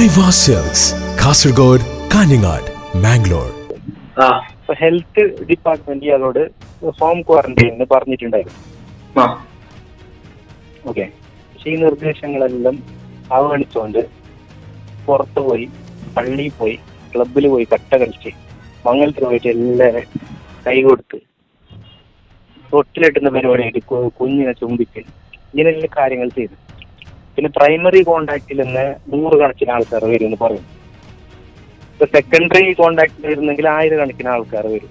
മൈവാ സെൽസ് Kasaragod, Kanhangad, Mangalore. Health department ഇയാളോട് home ക്വാറന്റൈനിന് പറഞ്ഞിട്ടുണ്ടായിരുന്നു. ഓക്കെ, പക്ഷെ ഈ നിർദ്ദേശങ്ങളെല്ലാം അവഗണിച്ചുകൊണ്ട് പുറത്തു പോയി, പള്ളിയിൽ പോയി, ക്ലബിൽ പോയി കട്ട കളിച്ച്, മംഗലത്തിൽ പോയിട്ട് എല്ലാവരും കൈ കൊടുത്ത്, തൊട്ടിലെട്ടുന്ന പരിപാടിയായിട്ട് കുഞ്ഞിനെ ചുംബിച്ച്, ഇങ്ങനെയുള്ള കാര്യങ്ങൾ ചെയ്തു. പിന്നെ പ്രൈമറി കോണ്ടാക്റ്റിൽ നിന്ന് 100 കണക്കിന് ആൾക്കാർ വരും എന്ന് പറയും. ഇപ്പൊ സെക്കൻഡറി കോണ്ടാക്റ്റിൽ വരുന്നെങ്കിൽ 1000 കണക്കിന് ആൾക്കാർ വരും.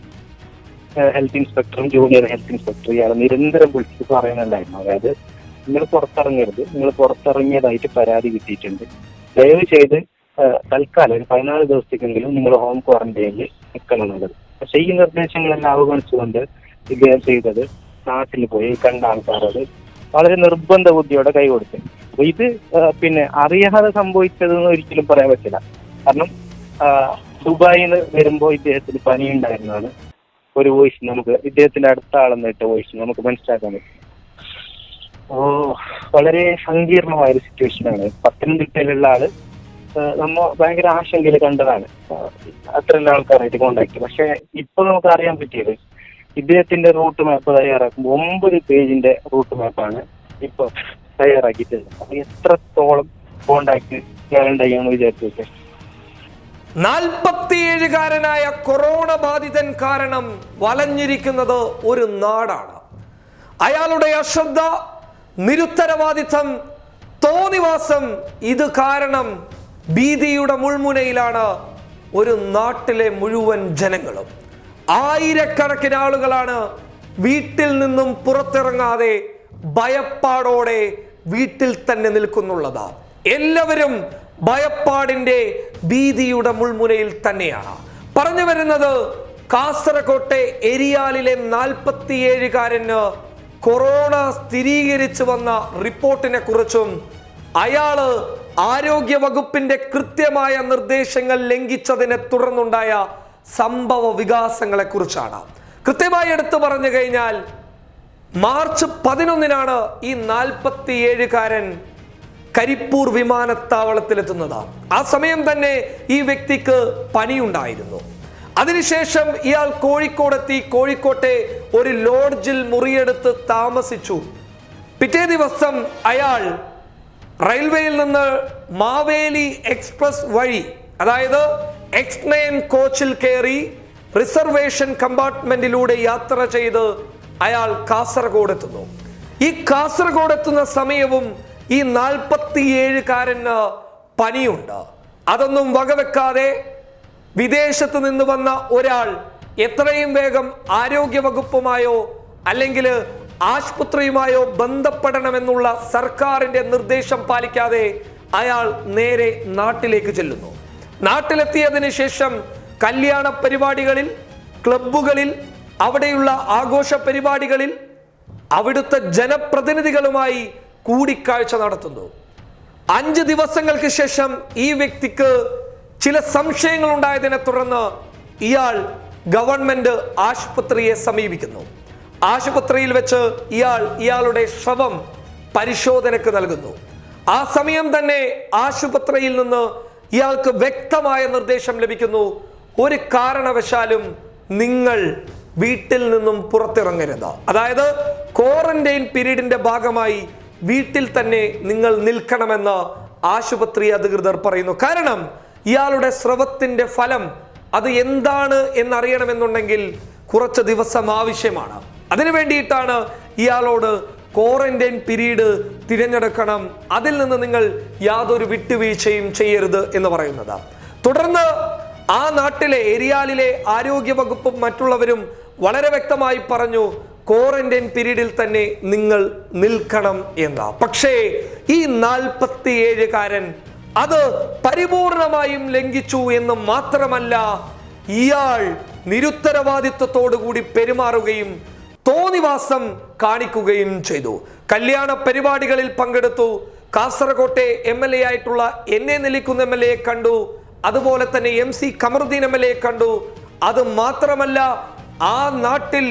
ഹെൽത്ത് ഇൻസ്പെക്ടറും ജൂനിയർ ഹെൽത്ത് ഇൻസ്പെക്ടറും ഇയാളെ നിരന്തരം വിളിച്ച് പറയുന്നുണ്ടായിരുന്നു. അതായത് നിങ്ങൾ പുറത്തിറങ്ങരുത്, നിങ്ങൾ പുറത്തിറങ്ങിയതായിട്ട് പരാതി കിട്ടിയിട്ടുണ്ട്, ദയവ് ചെയ്ത് തൽക്കാലം ഒരു 14 ദിവസത്തേക്കെങ്കിലും നിങ്ങൾ ഹോം ക്വാറന്റൈനിൽ നിൽക്കണം എന്നുള്ളത്. പക്ഷെ ഈ നിർദ്ദേശങ്ങളെല്ലാം അവഗണിച്ചുകൊണ്ട് ഇദ്ദേഹം ചെയ്തത് നാട്ടിൽ പോയി കണ്ട ആൾക്കാരത് വളരെ നിർബന്ധ ബുദ്ധിയോടെ കൈകൊടുത്തു. അപ്പൊ ഇത് പിന്നെ അറിയാതെ സംഭവിച്ചതെന്ന് ഒരിക്കലും പറയാൻ പറ്റില്ല. കാരണം ദുബായിൽ നിന്ന് വരുമ്പോൾ ഇദ്ദേഹത്തിന് പനി ഉണ്ടായിരുന്നതാണ് ഒരു വോയിസ് നമുക്ക്, ഇദ്ദേഹത്തിന്റെ അടുത്ത ആളെന്ന് ഇട്ട വോയിസ് നമുക്ക് മനസ്സിലാക്കാൻ പറ്റും. വളരെ സങ്കീർണമായ ഒരു സിറ്റുവേഷനാണ്. പത്തനംതിട്ടയിലുള്ള ആള് നമ്മ ഭയങ്കര ആശങ്കയിൽ കണ്ടതാണ് അത്രയുള്ള ആൾക്കാരായിട്ട് കോണ്ടാക്ട്. പക്ഷെ ഇപ്പൊ നമുക്ക് അറിയാൻ പറ്റിയത് ഇദ്ദേഹത്തിന്റെ റൂട്ട് മാപ്പ് തയ്യാറാക്കുമ്പോൾ 9 പേജിന്റെ റൂട്ട് മാപ്പാണ് ഇപ്പൊ തയ്യാറാക്കിയിട്ടുള്ളത്. അപ്പൊ എത്രത്തോളം കോണ്ടാക്ട് ചെയ്യാന്ന് വിചാരിച്ചു. 47-കാരനായ കൊറോണ ബാധിതൻ കാരണം വലഞ്ഞിരിക്കുന്നത് ഒരു നാടാണ്. അയാളുടെ അശ്രദ്ധ, നിരുത്തരവാദിത്വം, തോന്നിവാസം, ഇത് കാരണം ഭീതിയുടെ മുൾമുനയിലാണ് ഒരു നാട്ടിലെ മുഴുവൻ ജനങ്ങളും. ആയിരക്കണക്കിന് ആളുകളാണ് വീട്ടിൽ നിന്നും പുറത്തിറങ്ങാതെ ഭയപ്പാടോടെ വീട്ടിൽ തന്നെ നിൽക്കുന്നുള്ളത്. എല്ലാവരും ഭയപ്പാടിന്റെ ഭീതിയുടെ മുൾമുനയിൽ തന്നെയാണ്. പറഞ്ഞു വരുന്നത് കാസർകോട്ടെ എരിയാലിലെ 47-കാരന് കൊറോണ സ്ഥിരീകരിച്ചു വന്ന റിപ്പോർട്ടിനെ കുറിച്ചും അയാള് ആരോഗ്യ വകുപ്പിന്റെ കൃത്യമായ നിർദ്ദേശങ്ങൾ ലംഘിച്ചതിനെ തുടർന്നുണ്ടായ സംഭവ വികാസങ്ങളെ കുറിച്ചാണ്. കൃത്യമായി എടുത്തു പറഞ്ഞു കഴിഞ്ഞാൽ മാർച്ച് 11-നാണ് ഈ 47-കാരൻ കരിപ്പൂർ വിമാനത്താവളത്തിലെത്തുന്നത്. ആ സമയം തന്നെ ഈ വ്യക്തിക്ക് പനിയുണ്ടായിരുന്നു. അതിനുശേഷം ഇയാൾ കോഴിക്കോടെത്തി, കോഴിക്കോട്ടെ ഒരു ലോഡ്ജിൽ മുറിയെടുത്ത് താമസിച്ചു. പിറ്റേ ദിവസം അയാൾ റെയിൽവേയിൽ നിന്ന് മാവേലി എക്സ്പ്രസ് വഴി, അതായത് X9 കോച്ചിൽ കയറി റിസർവേഷൻ കമ്പാർട്ട്മെന്റിലൂടെ യാത്ര ചെയ്ത് അയാൾ കാസർഗോഡ് എത്തുന്നു. ഈ കാസർഗോഡ് എത്തുന്ന സമയവും ഈ 47-കാരന് പനിയുണ്ട്. അതൊന്നും വകവെക്കാതെ വിദേശത്ത് നിന്ന് വന്ന ഒരാൾ എത്രയും വേഗം ആരോഗ്യ വകുപ്പുമായോ അല്ലെങ്കിൽ ആശുപത്രിയുമായോ ബന്ധപ്പെടണമെന്നുള്ള സർക്കാരിന്റെ നിർദ്ദേശം പാലിക്കാതെ അയാൾ നേരെ നാട്ടിലേക്ക് ചെല്ലുന്നു. നാട്ടിലെത്തിയതിന് ശേഷം കല്യാണ പരിപാടികളിൽ, ക്ലബ്ബുകളിൽ, അവിടെയുള്ള ആഘോഷ പരിപാടികളിൽ അവിടുത്തെ ജനപ്രതിനിധികളുമായി കൂടിക്കാഴ്ച നടത്തുന്നു. 5 ദിവസങ്ങൾക്ക് ശേഷം ഈ വ്യക്തിക്ക് ചില സംശയങ്ങൾ ഉണ്ടായതിനെ തുടർന്ന് ഇയാൾ ഗവൺമെന്റ് ആശുപത്രിയെ സമീപിക്കുന്നു. ആശുപത്രിയിൽ വെച്ച് ഇയാളുടെ ശവം പരിശോധനയ്ക്ക് നൽകുന്നു. ആ സമയം തന്നെ ആശുപത്രിയിൽ നിന്ന് ഇയാൾക്ക് വ്യക്തമായ നിർദ്ദേശം ലഭിക്കുന്നു: ഒരു കാരണവശാലും നിങ്ങൾ വീട്ടിൽ നിന്നും പുറത്തിറങ്ങരുത്. അതായത് ക്വാറന്റൈൻ പീരീഡിന്റെ ഭാഗമായി വീട്ടിൽ തന്നെ നിങ്ങൾ നിൽക്കണമെന്ന് ആശുപത്രി അധികൃതർ പറയുന്നു. കാരണം ഇയാളുടെ സ്രവത്തിന്റെ ഫലം അത് എന്താണ് എന്നറിയണമെന്നുണ്ടെങ്കിൽ കുറച്ച് ദിവസം ആവശ്യമാണ്. അതിനു വേണ്ടിയിട്ടാണ് ഇയാളോട് ക്വാറന്റൈൻ പീരീഡ് തിരഞ്ഞെടുക്കണം, അതിൽ നിന്ന് നിങ്ങൾ യാതൊരു വിട്ടുവീഴ്ചയും ചെയ്യരുത് എന്ന് പറയുന്നത്. തുടർന്ന് ആ നാട്ടിലെ എരിയാലിലെ ആരോഗ്യ വകുപ്പും മറ്റുള്ളവരും വളരെ വ്യക്തമായി പറഞ്ഞു, ക്വാറന്റൈൻ പീരീഡിൽ തന്നെ നിങ്ങൾ നിൽക്കണം എന്ന്. പക്ഷേ ഈ 47-കാരൻ അത് പരിപൂർണമായും ലംഘിച്ചു എന്ന് മാത്രമല്ല, ഇയാൾ നിരുത്തരവാദിത്വത്തോടുകൂടി പെരുമാറുകയും തോന്നിവാസം കാണിക്കുകയും ചെയ്തു. കല്യാണ പരിപാടികളിൽ പങ്കെടുത്തു. കാസർകോട്ടെ MLA ആയിട്ടുള്ള എന്നെ നിൽക്കുന്ന MLA കണ്ടു. അതുപോലെ തന്നെ MC ഖമറുദ്ദീൻ MLA കണ്ടു. അത് മാത്രമല്ല, ആ നാട്ടിൽ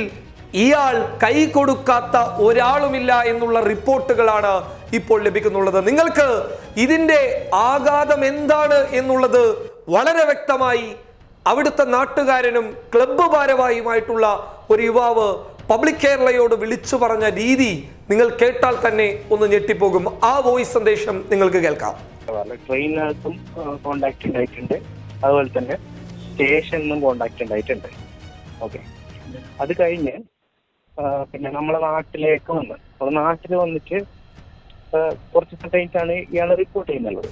ഇയാൾ കൈ കൊടുക്കാത്ത ഒരാളുമില്ല എന്നുള്ള റിപ്പോർട്ടുകളാണ് ഇപ്പോൾ ലഭിക്കുന്നുള്ളത്. നിങ്ങൾക്ക് ഇതിന്റെ ആഘാതം എന്താണ് എന്നുള്ളത് വളരെ വ്യക്തമായി അവിടുത്തെ നാട്ടുകാരനും ക്ലബ്ബ് ഭാരവാഹിയുമായിട്ടുള്ള ഒരു യുവാവ് പബ്ലിക് കേരളയോട് വിളിച്ചു പറഞ്ഞ രീതി നിങ്ങൾ കേട്ടാൽ തന്നെ ഒന്ന് ഞെട്ടിപ്പോകും. ആ വോയിസ് സന്ദേശം നിങ്ങൾക്ക് കേൾക്കാം. ട്രെയിനകത്തും കോണ്ടാക്ട് ഉണ്ടായിട്ടുണ്ട്, അതുപോലെ തന്നെ സ്റ്റേഷനിലും കോണ്ടാക്ട് ഉണ്ടായിട്ടുണ്ട്. ഓക്കെ, അത് കഴിഞ്ഞ് പിന്നെ നമ്മളെ നാട്ടിലേക്ക് വന്ന് നാട്ടിൽ വന്നിട്ട് കുറച്ച് കഴിഞ്ഞിട്ടാണ് ഇയാളെ റിപ്പോർട്ട് ചെയ്യുന്നുള്ളത്.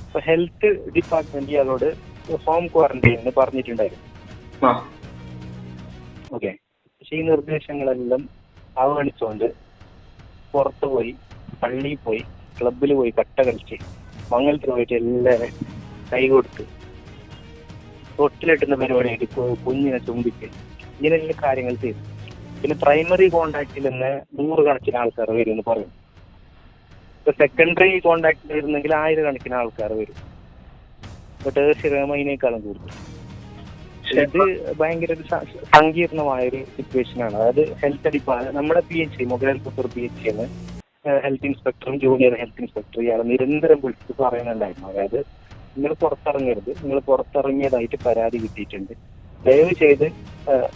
അപ്പൊ ഹെൽത്ത് ഡിപ്പാർട്ട്മെന്റ് ഇയാളോട് ഹോം ക്വാറന്റൈനിന് പറഞ്ഞിട്ടുണ്ടായിരുന്നു. ഓക്കെ, പക്ഷെ ഈ നിർദ്ദേശങ്ങളെല്ലാം അവഗണിച്ചുകൊണ്ട് പുറത്തു പോയി, പള്ളിയിൽ പോയി, ക്ലബിൽ പോയി കട്ട കളിച്ച്, മംഗലത്തിൽ പോയിട്ട് എല്ലാവരും കൈ കൊടുത്ത് തൊട്ടിലിട്ടുന്ന പരിപാടിയായിട്ട് കുഞ്ഞിനെ ചുംബിച്ച് ഇങ്ങനെയുള്ള കാര്യങ്ങൾ ചെയ്തു. പിന്നെ പ്രൈമറി കോണ്ടാക്റ്റിൽ നിന്ന് 100 കണക്കിന് ആൾക്കാർ വരും എന്ന് പറയും. ഇപ്പൊ സെക്കൻഡറി കോണ്ടാക്റ്റിൽ വരുന്നെങ്കിൽ 1000 കണക്കിന് ആൾക്കാർ വരും. ഇപ്പൊ ടേഴ്സറി അതിനേക്കാളും കൂടുതൽ. ഇത് ഭയങ്കര ഒരു സങ്കീർണമായ ഒരു സിറ്റുവേഷനാണ്. അതായത് ഹെൽത്ത് ഡിപ്പാർട്ട്മെന്റ് നമ്മുടെ PH മുഖ്യമന്ത്രി PH എന്ന് ഹെൽത്ത് ഇൻസ്പെക്ടറും ജൂനിയർ ഹെൽത്ത് ഇൻസ്പെക്ടറും ഇയാളെ നിരന്തരം വിളിച്ച് പറയുന്നുണ്ടായിരുന്നു. അതായത് നിങ്ങൾ പുറത്തിറങ്ങരുത്, നിങ്ങൾ പുറത്തിറങ്ങിയതായിട്ട് പരാതി കിട്ടിയിട്ടുണ്ട്, ദയവ് ചെയ്ത്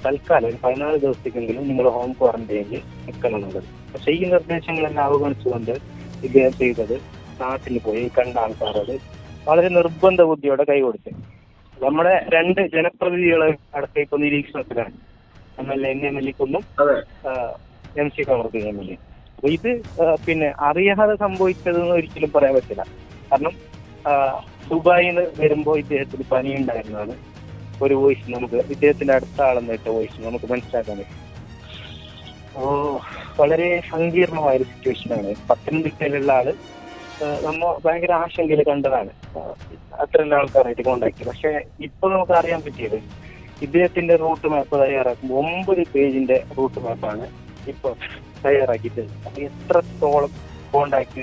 തൽക്കാലം ഒരു 14 ദിവസത്തേക്കെങ്കിലും നിങ്ങൾ ഹോം ക്വാറന്റൈനിൽ നിൽക്കണം എന്നുള്ളത്. പക്ഷെ ഈ നിർദ്ദേശങ്ങളെല്ലാം അവഗണിച്ചുകൊണ്ട് ഇദ്ദേഹം ചെയ്തത് നാട്ടിൽ പോയി കണ്ട ആൾക്കാരോട് വളരെ നിർബന്ധ ബുദ്ധിയോടെ കൈകൊടുത്ത് നമ്മുടെ 2 ജനപ്രതിനിധികളെ അടക്കം ഇപ്പൊ നിരീക്ഷണത്തിലാണ്. MLA കുന്നും MC കമറുദ്ദീൻ MLA. അപ്പൊ ഇത് പിന്നെ അറിയാതെ സംഭവിച്ചതെന്ന് ഒരിക്കലും പറയാൻ പറ്റില്ല. കാരണം ദുബായിൽ നിന്ന് വരുമ്പോൾ ഇദ്ദേഹത്തിന് പനി ഉണ്ടായിരുന്നതാണ് ഒരു വോയിസ് നമുക്ക് ഇദ്ദേഹത്തിന്റെ അടുത്ത ആളെന്ന് ഇട്ട വോയിസ് നമുക്ക് മനസ്സിലാക്കാൻ പറ്റും. വളരെ സങ്കീർണമായ ഒരു സിറ്റുവേഷനാണ്. പത്തനംതിട്ടയിലുള്ള ആള് നമ്മ ഭയങ്കര ആശങ്കയിൽ കണ്ടതാണ് അത്രയും ആൾക്കാരായിട്ട് കോണ്ടാക്ട്. പക്ഷെ ഇപ്പൊ നമുക്ക് അറിയാൻ പറ്റിയത് ഇദ്ദേഹത്തിന്റെ റൂട്ട് മാപ്പ് തയ്യാറാക്കുമ്പോൾ 9 പേജിന്റെ റൂട്ട് മാപ്പാണ് ഇപ്പൊ തയ്യാറാക്കിയിട്ട്. അപ്പൊ എത്രത്തോളം കോണ്ടാക്ട്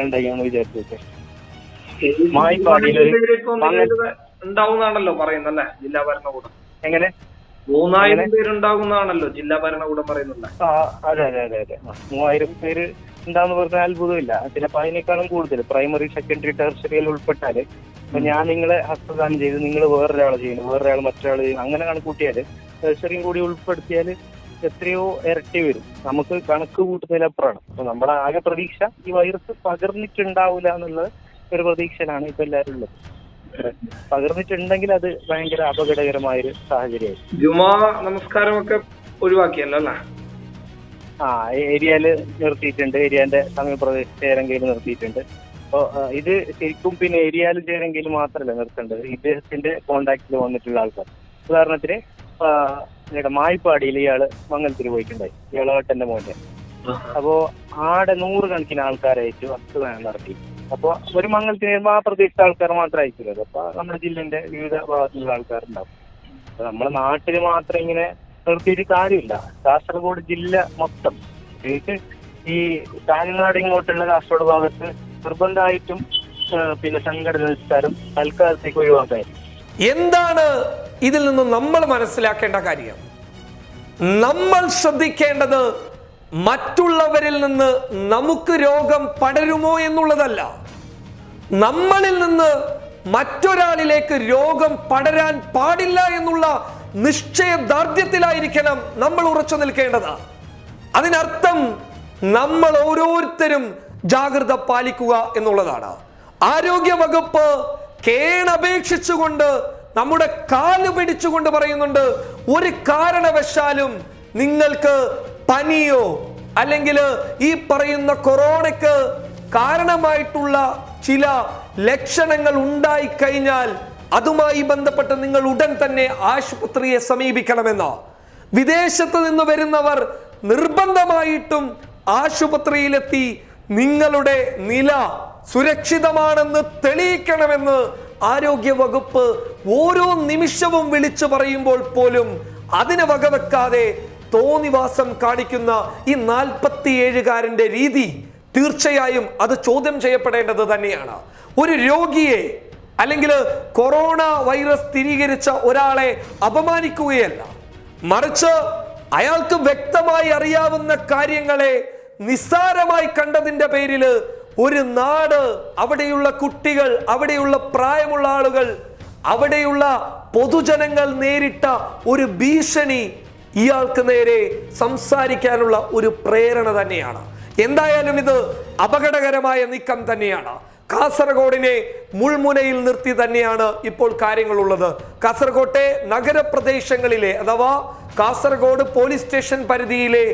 ഉണ്ടായെന്ന് വിചാരിച്ചിട്ട് ഉണ്ടാവുന്നാണല്ലോ പറയുന്നല്ലേ ജില്ലാ ഭരണകൂടം. എങ്ങനെ 3000 പേരുണ്ടാകുന്നതാണല്ലോ ജില്ലാ ഭരണകൂടം പറയുന്നത്. അതെ അതെ അതെ അതെ 3000 പേര് ഉണ്ടാവുന്ന പറഞ്ഞാൽ അത്ഭുതമില്ല. ചിലപ്പോൾ അതിനേക്കാളും കൂടുതൽ പ്രൈമറി സെക്കൻഡറി ടെർഷറിയിൽ ഉൾപ്പെട്ടാല് ഇപ്പൊ ഞാൻ നിങ്ങളെ ഹസ്തദാനം ചെയ്ത് നിങ്ങൾ വേറൊരാളെ ചെയ്യുന്നു, വേറൊരാൾ മറ്റൊരാൾ ചെയ്യുന്നു, അങ്ങനെ കണക്കൂട്ടിയാല് ടെർഷറിയും കൂടി ഉൾപ്പെടുത്തിയാല് എത്രയോ ഇരട്ടി വരും. നമുക്ക് കണക്ക് കൂട്ടുന്നതിലപ്പുറമാണ്. അപ്പൊ നമ്മുടെ ആകെ പ്രതീക്ഷ ഈ വൈറസ് പകർന്നിട്ടുണ്ടാവില്ല എന്നുള്ള ഒരു പ്രതീക്ഷയിലാണ് ഇപ്പൊ എല്ലാവരും ഉള്ളത്. പകർന്നിട്ടുണ്ടെങ്കിൽ അത് ഭയങ്കര അപകടകരമായൊരു സാഹചര്യമായിരുന്നു. ജുമാ നമസ്കാരമൊക്കെ ഒഴിവാക്കിയല്ലോ അല്ലേ? ഏരിയയില് നിർത്തിയിട്ടുണ്ട്. ഏരിയന്റെ സമീപപ്രദേശത്ത് ഏതെങ്കിലും നിർത്തിയിട്ടുണ്ട്. അപ്പോൾ ഇത് ശരിക്കും പിന്നെ ഏരിയയിൽ ചേരെങ്കിലും മാത്രമല്ല നിർത്തേണ്ടത്, ഇദ്ദേഹത്തിന്റെ കോണ്ടാക്റ്റിൽ വന്നിട്ടുള്ള ആൾക്കാർ. ഉദാഹരണത്തിന് മായിപ്പാടിയിൽ ഇയാള് മംഗലത്തിൽ പോയിട്ടുണ്ടായി, ഇയാളേട്ടന്റെ മോന്റെ. അപ്പോ ആടെ 100 കണക്കിന് ആൾക്കാരായിട്ട് വസ്തുദാനം നടത്തി. അപ്പൊ ഒരു മംഗലത്തിന് വരുമ്പോൾ ആ പ്രദേശത്തെ ആൾക്കാർ മാത്രം അയക്കുന്നത്. അപ്പൊ നമ്മുടെ ജില്ലന്റെ വിവിധ ഭാഗത്തുള്ള ആൾക്കാരുണ്ടാവും. അപ്പൊ നമ്മുടെ നാട്ടിൽ മാത്രം ഇങ്ങനെ നിർത്തിയിട്ട് കാര്യമില്ല. കാസർഗോഡ് ജില്ല മൊത്തം ഈ കാഞ്ഞങ്ങാട് ഇങ്ങോട്ടുള്ള കാസർഗോഡ് ഭാഗത്ത് നിർബന്ധമായിട്ടും പിന്നെ സംഘടന നിസ്കാരം തൽക്കാലത്തേക്ക് ഒഴിവാക്കായിരുന്നു. എന്താണ് ഇതിൽ നിന്ന് നമ്മൾ മനസ്സിലാക്കേണ്ട കാര്യം? നമ്മൾ ശ്രദ്ധിക്കേണ്ടത് മറ്റുള്ളവരിൽ നിന്ന് നമുക്ക് രോഗം പടരുമോ എന്നുള്ളതല്ല, നമ്മളിൽ നിന്ന് മറ്റൊരാളിലേക്ക് രോഗം പടരാൻ പാടില്ല എന്നുള്ള നിശ്ചയദാർഢ്യത്തിലായിരിക്കണം നമ്മൾ ഉറച്ചു നിൽക്കേണ്ടത്. അതിനർത്ഥം നമ്മൾ ഓരോരുത്തരും ജാഗ്രത പാലിക്കുക എന്നുള്ളതാണ്. ആരോഗ്യ വകുപ്പ് കേണപേക്ഷിച്ചുകൊണ്ട് നമ്മുടെ കാല് പിടിച്ചുകൊണ്ട് പറയുന്നുണ്ട്, ഒരു കാരണവശാലും നിങ്ങൾക്ക് പനിയോ അല്ലെങ്കിൽ ഈ പറയുന്ന കൊറോണയ്ക്ക് കാരണമായിട്ടുള്ള ചില ലക്ഷണങ്ങൾ ഉണ്ടായി കഴിഞ്ഞാൽ അതുമായി ബന്ധപ്പെട്ട് നിങ്ങൾ ഉടൻ തന്നെ ആശുപത്രിയെ സമീപിക്കണമെന്ന്. വിദേശത്ത് നിന്ന് വരുന്നവർ നിർബന്ധമായിട്ടും ആശുപത്രിയിലെത്തി നിങ്ങളുടെ നില സുരക്ഷിതമാണെന്ന് തെളിയിക്കണമെന്ന് ആരോഗ്യ വകുപ്പ് ഓരോ നിമിഷവും വിളിച്ചു പറയുമ്പോൾ പോലും അതിനെ വകവെക്കാതെ തോന്നിവാസം കാണിക്കുന്ന ഈ 47കാരന്റെ രീതി തീർച്ചയായും അത് ചോദ്യം ചെയ്യപ്പെടേണ്ടത് തന്നെയാണ്. ഒരു രോഗിയെ അല്ലെങ്കിൽ കൊറോണ വൈറസ് സ്ഥിരീകരിച്ച ഒരാളെ അപമാനിക്കുകയല്ല, മറിച്ച് അയാൾക്ക് വ്യക്തമായി അറിയാവുന്ന കാര്യങ്ങളെ നിസ്സാരമായി കണ്ടതിന്റെ പേരിൽ ഒരു നാട്, അവിടെയുള്ള കുട്ടികൾ, അവിടെയുള്ള പ്രായമുള്ള ആളുകൾ, അവിടെയുള്ള പൊതുജനങ്ങൾ നേരിട്ട ഒരു ഭീഷണി ഇയാൾക്ക് നേരെ സംസാരിക്കാനുള്ള ഒരു പ്രേരണ തന്നെയാണ്. എന്തായാലും ഇത് അപകടകരമായ നീക്കം തന്നെയാണ്. കാസർഗോഡിനെ മുൾമുനയിൽ നിർത്തി തന്നെയാണ് ഇപ്പോൾ കാര്യങ്ങളുള്ളത്. കാസർഗോട്ടെ നഗരപ്രദേശങ്ങളിലെ അഥവാ കാസർഗോഡ് പോലീസ് സ്റ്റേഷൻ പരിധിയിലെ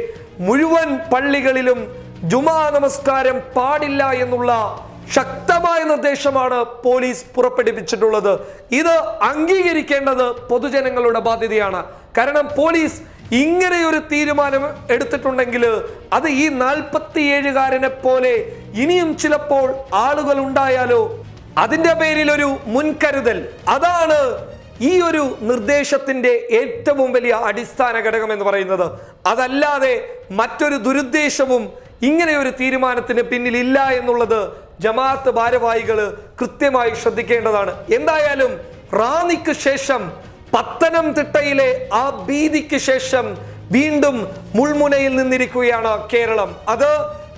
മുഴുവൻ പള്ളികളിലും ജുമാ നമസ്കാരം പാടില്ല എന്നുള്ള ശക്തമായ നിർദ്ദേശമാണ് പോലീസ് പുറപ്പെടുവിച്ചിട്ടുള്ളത്. ഇത് അംഗീകരിക്കേണ്ടത് പൊതുജനങ്ങളുടെ ബാധ്യതയാണ്. കാരണം പോലീസ് ഇങ്ങനെയൊരു തീരുമാനം എടുത്തിട്ടുണ്ടെങ്കിൽ അത് ഈ 47-കാരനെ പോലെ ഇനിയും ചിലപ്പോൾ ആളുകൾ ഉണ്ടായാലോ, അതിന്റെ പേരിൽ ഒരു മുൻകരുതൽ, അതാണ് ഈ ഒരു നിർദ്ദേശത്തിന്റെ ഏറ്റവും വലിയ അടിസ്ഥാന ഘടകം എന്ന് പറയുന്നത്. അതല്ലാതെ മറ്റൊരു ദുരുദ്ദേശവും ഇങ്ങനെ ഒരു തീരുമാനത്തിന് പിന്നിലില്ല എന്നുള്ളത് ജമാഅത്ത് ഭാരവാഹികൾ കൃത്യമായി ശ്രദ്ധിക്കേണ്ടതാണ്. എന്തായാലും റാന്നിക്ക് ശേഷം പത്തനംതിട്ടയിലെ ആ ഭീതിക്ക് ശേഷം വീണ്ടും മുൾമുനയിൽ നിന്നിരിക്കുകയാണ് കേരളം. അത്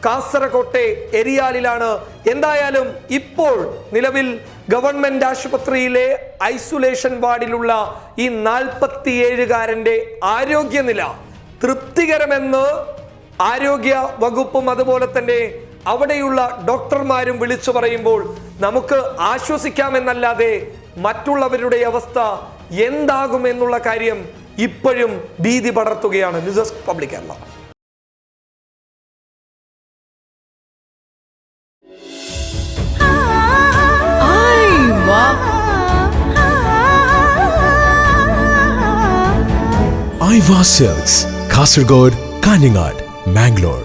കാസർകോട്ടെ എരിയാലിലാണ്. എന്തായാലും ഇപ്പോൾ നിലവിൽ ഗവൺമെന്റ് ആശുപത്രിയിലെ ഐസൊലേഷൻ വാർഡിലുള്ള ഈ 47-കാരന്റെ ആരോഗ്യനില തൃപ്തികരമെന്ന് ആരോഗ്യ വകുപ്പും അതുപോലെ തന്നെ അവിടെയുള്ള ഡോക്ടർമാരും വിളിച്ചു പറയുമ്പോൾ നമുക്ക് ആശ്വസിക്കാമെന്നല്ലാതെ മറ്റുള്ളവരുടെ അവസ്ഥ എന്താകുമെന്നുള്ള കാര്യം ഇപ്പോഴും ഭീതി പടർത്തുകയാണ്. News desk public Kerala. ഐവ സിൽക്സ്, കാസർഗോഡ്, കാഞ്ഞങ്ങാട്, മാംഗ്ലൂർ.